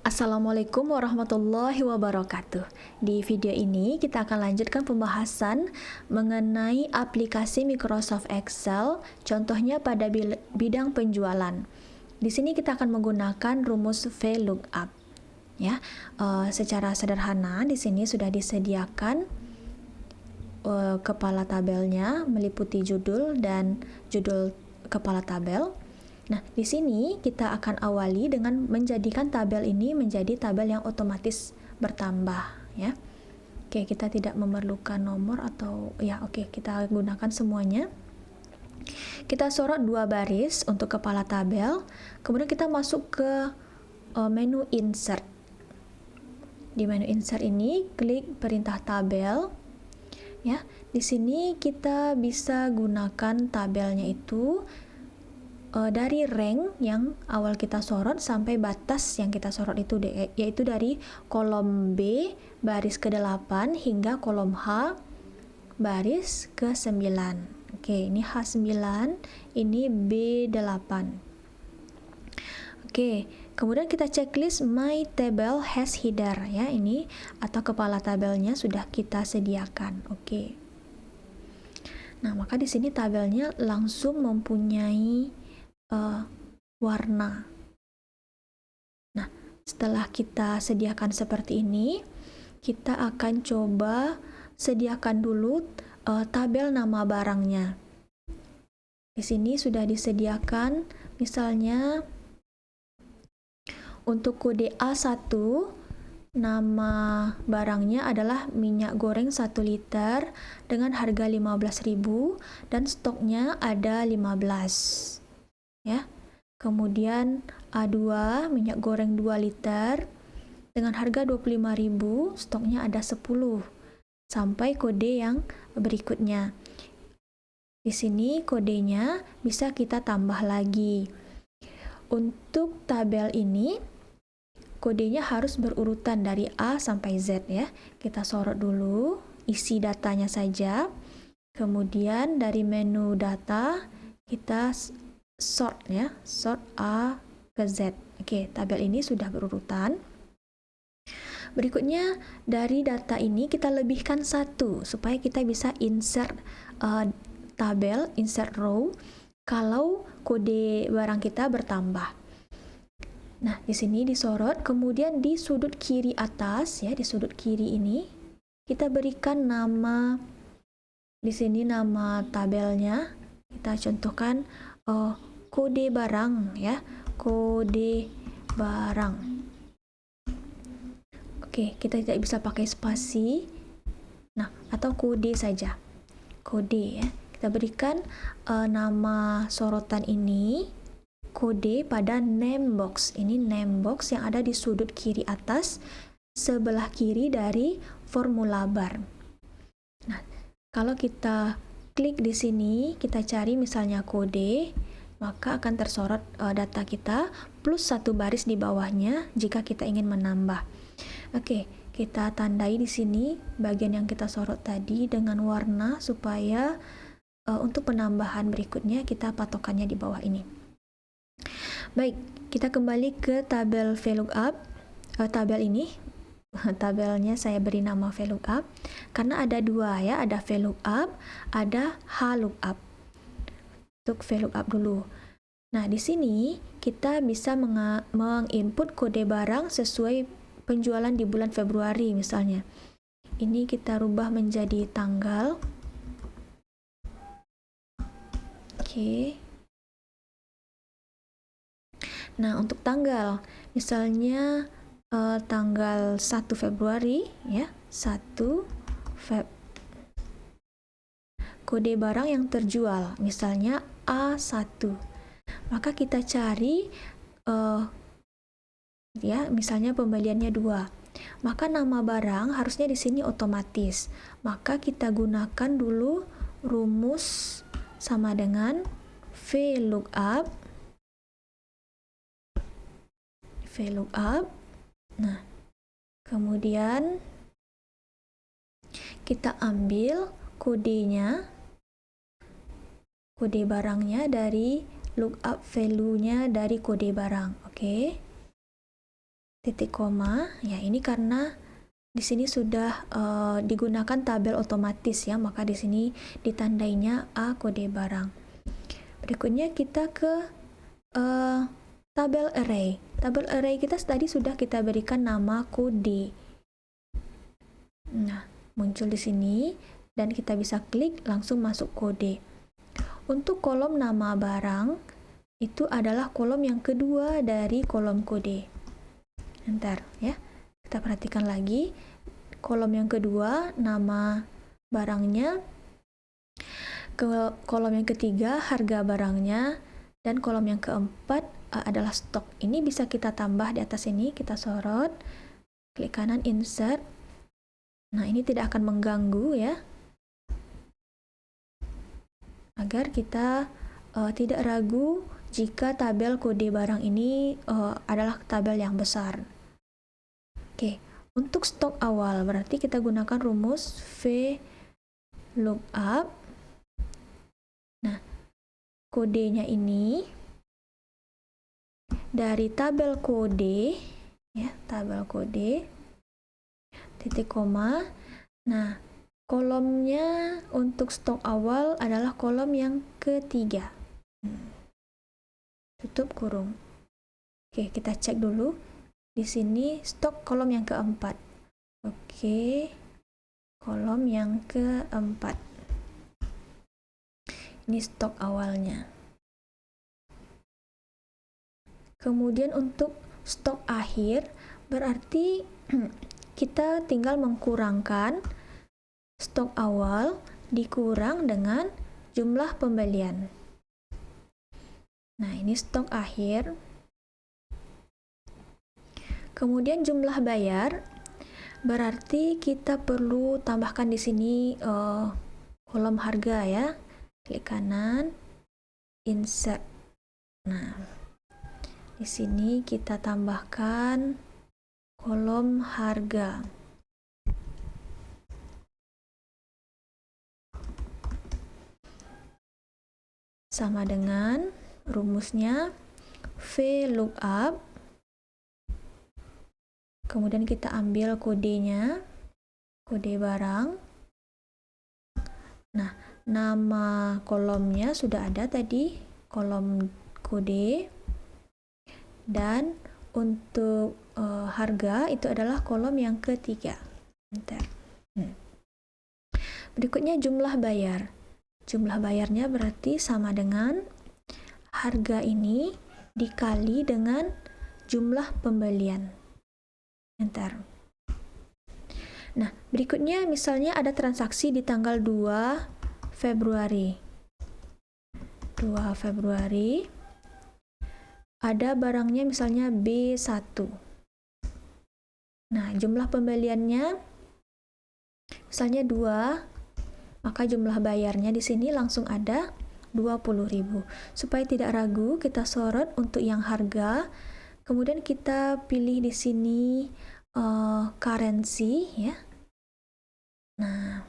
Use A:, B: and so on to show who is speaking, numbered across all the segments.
A: Assalamualaikum warahmatullahi wabarakatuh. Di video ini kita akan lanjutkan pembahasan mengenai aplikasi Microsoft Excel, contohnya pada bidang penjualan. Di sini kita akan menggunakan rumus VLOOKUP. Ya, secara sederhana di sini sudah disediakan kepala tabelnya meliputi judul dan judul kepala tabel. Nah, di sini kita akan awali dengan menjadikan tabel ini menjadi tabel yang otomatis bertambah, ya. Oke, kita tidak memerlukan nomor atau oke, kita gunakan semuanya. Kita sorot 2 baris untuk kepala tabel, kemudian kita masuk ke menu insert. Di menu insert ini klik perintah tabel. Ya, di sini kita bisa gunakan tabelnya itu dari rank yang awal kita sorot sampai batas yang kita sorot itu yaitu dari kolom B baris ke-8 hingga kolom H baris ke-9. Oke, ini H9, ini B8. Oke, kemudian kita checklist my table has header, ya, ini atau kepala tabelnya sudah kita sediakan. Oke. Nah, maka di sini tabelnya langsung mempunyai warna. Nah, setelah kita sediakan seperti ini, kita akan coba sediakan dulu tabel nama barangnya. Di sini sudah disediakan, misalnya untuk kode A1, nama barangnya adalah minyak goreng 1 liter dengan harga 15.000 dan stoknya ada 15. Ya. Kemudian A2 minyak goreng 2 liter dengan harga 25.000, stoknya ada 10. Sampai kode yang berikutnya. Di sini kodenya bisa kita tambah lagi. Untuk tabel ini kodenya harus berurutan dari A sampai Z, ya. Kita sorot dulu isi datanya saja. Kemudian dari menu data kita sort, ya, sort A ke Z. Oke, tabel ini sudah berurutan. Berikutnya dari data ini kita lebihkan 1 supaya kita bisa insert tabel, insert row kalau kode barang kita bertambah. Nah, di sini disorot, kemudian di sudut kiri atas, ya, di sudut kiri ini kita berikan nama, di sini nama tabelnya kita contohkan kode barang, ya, kode barang. Oke, kita tidak bisa pakai spasi, nah, atau kode saja, kode, ya. Kita berikan nama sorotan ini kode pada name box. Ini name box yang ada di sudut kiri atas sebelah kiri dari formula bar. Nah, kalau kita klik di sini, kita cari misalnya kode, maka akan tersorot data kita plus 1 baris di bawahnya jika kita ingin menambah. Oke, kita tandai di sini bagian yang kita sorot tadi dengan warna supaya untuk penambahan berikutnya kita patokannya di bawah ini. Baik, kita kembali ke tabel VLOOKUP. Tabel ini, tabelnya saya beri nama VLOOKUP karena ada 2, ya, ada VLOOKUP, ada HLOOKUP. Untuk VLOOKUP dulu. Nah, di sini kita bisa menginput kode barang sesuai penjualan di bulan Februari misalnya. Ini kita rubah menjadi tanggal. Oke. Nah, untuk tanggal, misalnya tanggal 1 Februari, ya, 1 Feb. Kode barang yang terjual, misalnya A1. Maka kita cari, ya, misalnya pembeliannya 2. Maka nama barang harusnya di sini otomatis. Maka kita gunakan dulu rumus sama dengan VLOOKUP. Nah, kemudian kita ambil kodenya, kode barangnya dari lookup value-nya dari kode barang. Oke. titik koma. Ya, ini karena di sini sudah digunakan tabel otomatis ya, maka di sini ditandainya A kode barang. Berikutnya kita ke tabel array. Tabel array kita tadi sudah kita berikan nama kode. Nah, muncul di sini dan kita bisa klik langsung masuk kode. Untuk kolom nama barang itu adalah kolom yang kedua dari kolom kode. Bentar ya. Kita perhatikan lagi. Kolom yang kedua nama barangnya. Kolom yang ketiga harga barangnya, dan kolom yang keempat adalah stok. Ini bisa kita tambah di atas ini, kita sorot, klik kanan insert. Nah, ini tidak akan mengganggu ya, agar kita tidak ragu jika tabel kode barang ini adalah tabel yang besar. Oke, untuk stok awal berarti kita gunakan rumus VLOOKUP. Nah, kodenya ini dari tabel kode ya, tabel kode titik koma. Nah, kolomnya untuk stok awal adalah kolom yang ketiga. Tutup kurung. Oke, kita cek dulu. Di sini stok kolom yang keempat. Oke, kolom yang keempat. Ini stok awalnya. Kemudian untuk stok akhir berarti kita tinggal mengkurangkan stok awal dikurang dengan jumlah pembelian. Nah, ini stok akhir. Kemudian jumlah bayar berarti kita perlu tambahkan di sini kolom harga ya. Klik kanan, insert. Nah, di sini kita tambahkan kolom harga. Sama dengan rumusnya VLOOKUP. Kemudian kita ambil kodenya, kode barang. Nah, nama kolomnya sudah ada tadi, kolom kode. Dan untuk harga itu adalah kolom yang ketiga. Bentar. Berikutnya jumlah bayar. Jumlah bayarnya berarti sama dengan harga ini dikali dengan jumlah pembelian. Bentar. Nah, berikutnya misalnya ada transaksi di tanggal 2 Februari. 2 Februari. Ada barangnya misalnya B1. Nah, jumlah pembeliannya misalnya 2, maka jumlah bayarnya di sini langsung ada 20.000. Supaya tidak ragu, kita sorot untuk yang harga. Kemudian kita pilih di sini currency ya. Nah,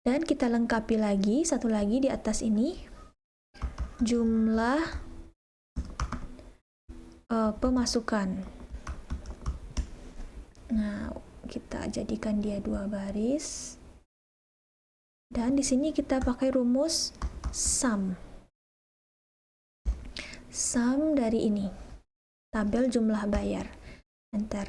A: dan kita lengkapi lagi satu lagi di atas ini. Jumlah pemasukan. Nah, kita jadikan dia 2 baris. Dan di sini kita pakai rumus sum. Sum dari ini. Tabel jumlah bayar. Enter.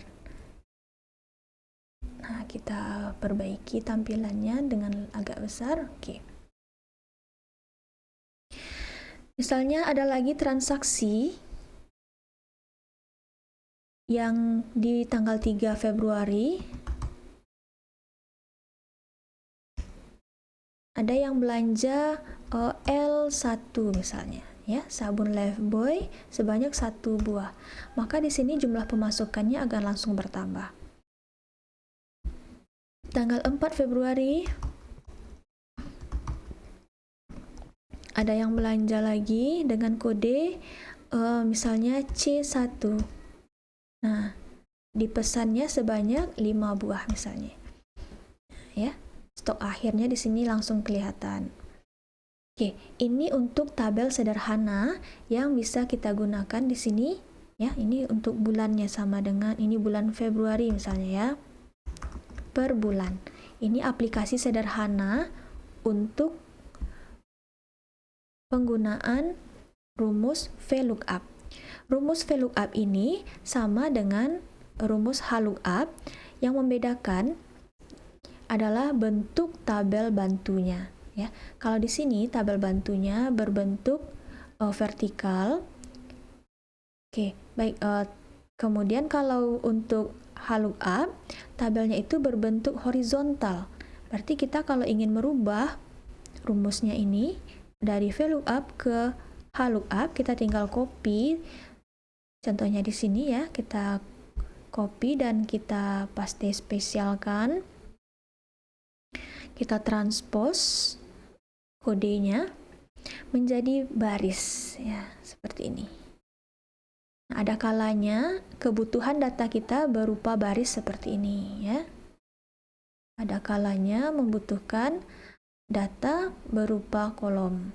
A: Nah, kita perbaiki tampilannya dengan agak besar. Oke. Misalnya ada lagi transaksi yang di tanggal 3 Februari. Ada yang belanja L1 misalnya, ya, sabun Lifebuoy sebanyak 1 buah. Maka di sini jumlah pemasukannya akan langsung bertambah. Tanggal 4 Februari ada yang belanja lagi dengan kode misalnya C1. Nah, dipesannya sebanyak 5 buah misalnya. Ya, stok akhirnya di sini langsung kelihatan. Oke, ini untuk tabel sederhana yang bisa kita gunakan di sini ya. Ini untuk bulannya sama dengan ini bulan Februari misalnya ya. Per bulan. Ini aplikasi sederhana untuk penggunaan rumus VLOOKUP. Rumus VLOOKUP ini sama dengan rumus HLOOKUP, yang membedakan adalah bentuk tabel bantunya ya. Kalau di sini tabel bantunya berbentuk vertikal. Oke, baik. Kemudian kalau untuk HLOOKUP, tabelnya itu berbentuk horizontal. Berarti kita kalau ingin merubah rumusnya ini dari VLOOKUP ke HLOOKUP, kita tinggal copy. Contohnya di sini ya, kita copy dan kita paste spesialkan. Kita transpose kodenya menjadi baris ya, seperti ini. Nah, ada kalanya kebutuhan data kita berupa baris seperti ini ya. Ada kalanya membutuhkan data berupa kolom.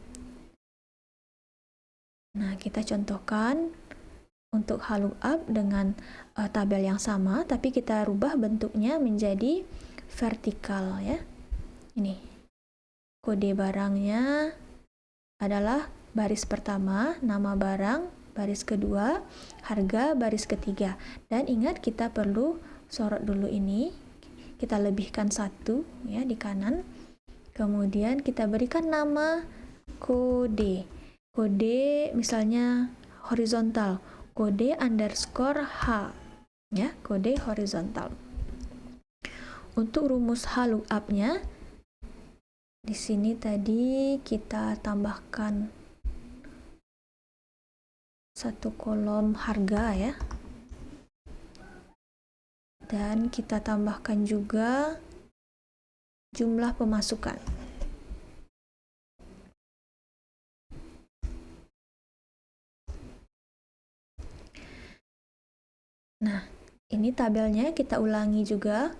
A: Nah, kita contohkan untuk HLOOKUP dengan tabel yang sama, tapi kita rubah bentuknya menjadi vertikal ya. Ini kode barangnya adalah baris pertama, nama barang, baris kedua, harga, baris ketiga. Dan ingat, kita perlu sorot dulu ini, kita lebihkan satu ya di kanan, kemudian kita berikan nama kode. Kode misalnya horizontal, kode underscore H ya, kode horizontal. Untuk rumus HLOOKUP-nya di sini tadi kita tambahkan satu kolom harga ya, dan kita tambahkan juga jumlah pemasukan. Nah, ini tabelnya kita ulangi juga,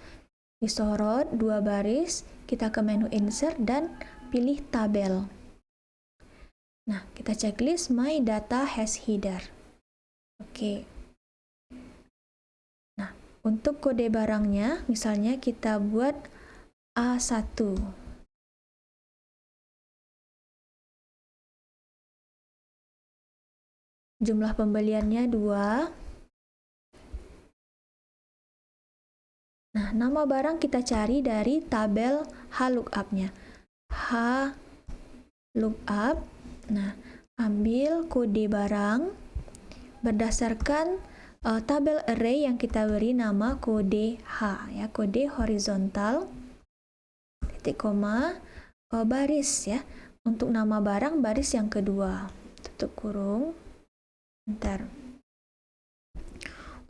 A: disorot dua baris, kita ke menu insert dan pilih tabel. Nah, kita checklist my data has header. Oke. Nah, untuk kode barangnya misalnya kita buat A1. Jumlah pembeliannya 2. Nah, nama barang kita cari dari tabel HLOOKUP-nya. HLOOKUP. Nah, ambil kode barang berdasarkan tabel array yang kita beri nama kode H ya, kode horizontal, titik koma, baris ya. Untuk nama barang baris yang kedua, tutup kurung, enter.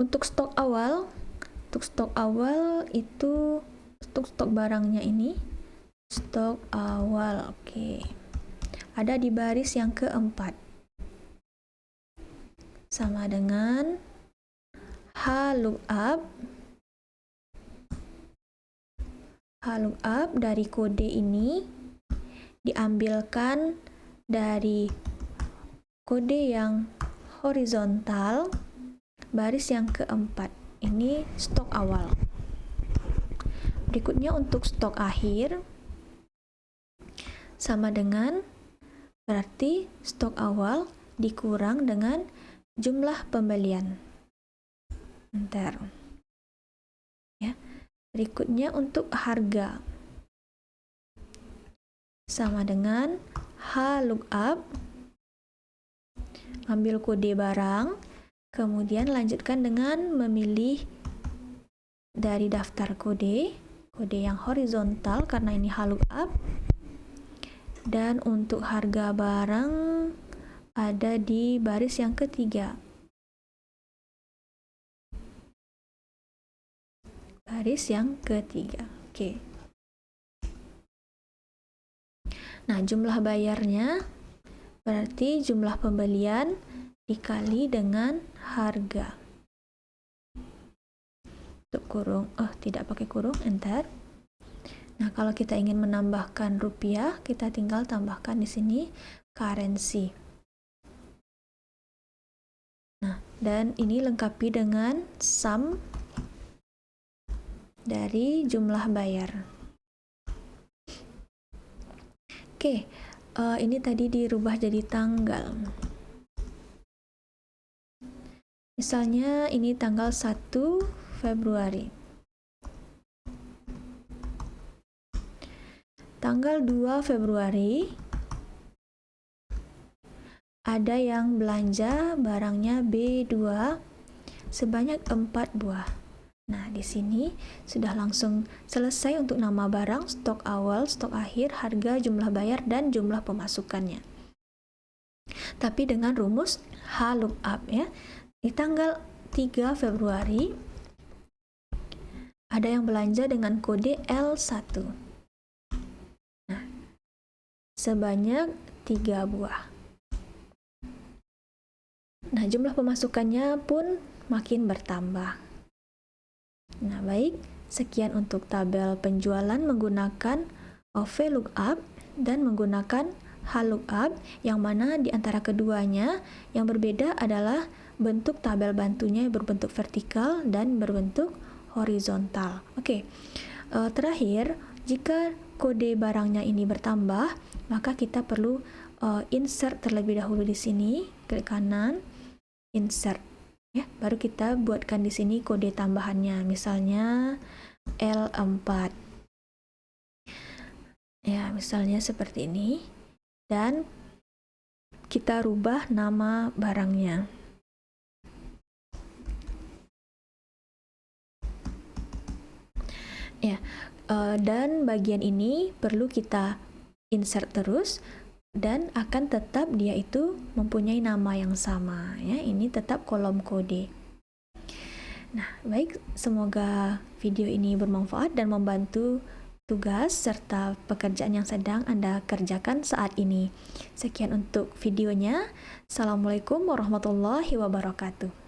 A: Untuk stok awal itu untuk stok barangnya ini, stok awal, oke. Ada di baris yang keempat. Sama dengan HLOOKUP dari kode ini diambilkan dari kode yang horizontal baris yang keempat. Ini stok awal. Berikutnya untuk stok akhir sama dengan berarti stok awal dikurang dengan jumlah pembelian. Enter. Ya. Berikutnya untuk harga sama dengan HLOOKUP, ambil kode barang, kemudian lanjutkan dengan memilih dari daftar kode yang horizontal karena ini HLOOKUP, dan untuk harga barang ada di baris yang ketiga. Baris yang ketiga. Oke. Nah, jumlah bayarnya berarti jumlah pembelian dikali dengan harga. Tutup kurung, tidak pakai kurung, enter. Nah, kalau kita ingin menambahkan rupiah, kita tinggal tambahkan di sini currency. Nah, dan ini lengkapi dengan sum dari jumlah bayar. Oke, ini tadi dirubah jadi tanggal. Misalnya ini tanggal 1 Februari. Tanggal 2 Februari ada yang belanja barangnya B2 sebanyak 4 buah. Nah, di sini sudah langsung selesai untuk nama barang, stok awal, stok akhir, harga, jumlah bayar, dan jumlah pemasukannya. Tapi dengan rumus HLOOKUP ya. Di tanggal 3 Februari ada yang belanja dengan kode L1. Nah, sebanyak 3 buah. Nah, jumlah pemasukannya pun makin bertambah. Nah, baik, sekian untuk tabel penjualan menggunakan VLOOKUP dan menggunakan HLOOKUP, yang mana di antara keduanya yang berbeda adalah bentuk tabel bantunya yang berbentuk vertikal dan berbentuk horizontal. Oke, terakhir, jika kode barangnya ini bertambah, maka kita perlu insert terlebih dahulu di sini, klik kanan, insert. Ya, baru kita buatkan di sini kode tambahannya, misalnya L4. Ya, misalnya seperti ini. Dan kita rubah nama barangnya. Ya, dan bagian ini perlu kita insert terus, dan akan tetap dia itu mempunyai nama yang sama ya. Ini tetap kolom kode. Nah, baik, semoga video ini bermanfaat dan membantu tugas serta pekerjaan yang sedang Anda kerjakan saat ini. Sekian untuk videonya. Assalamualaikum warahmatullahi wabarakatuh.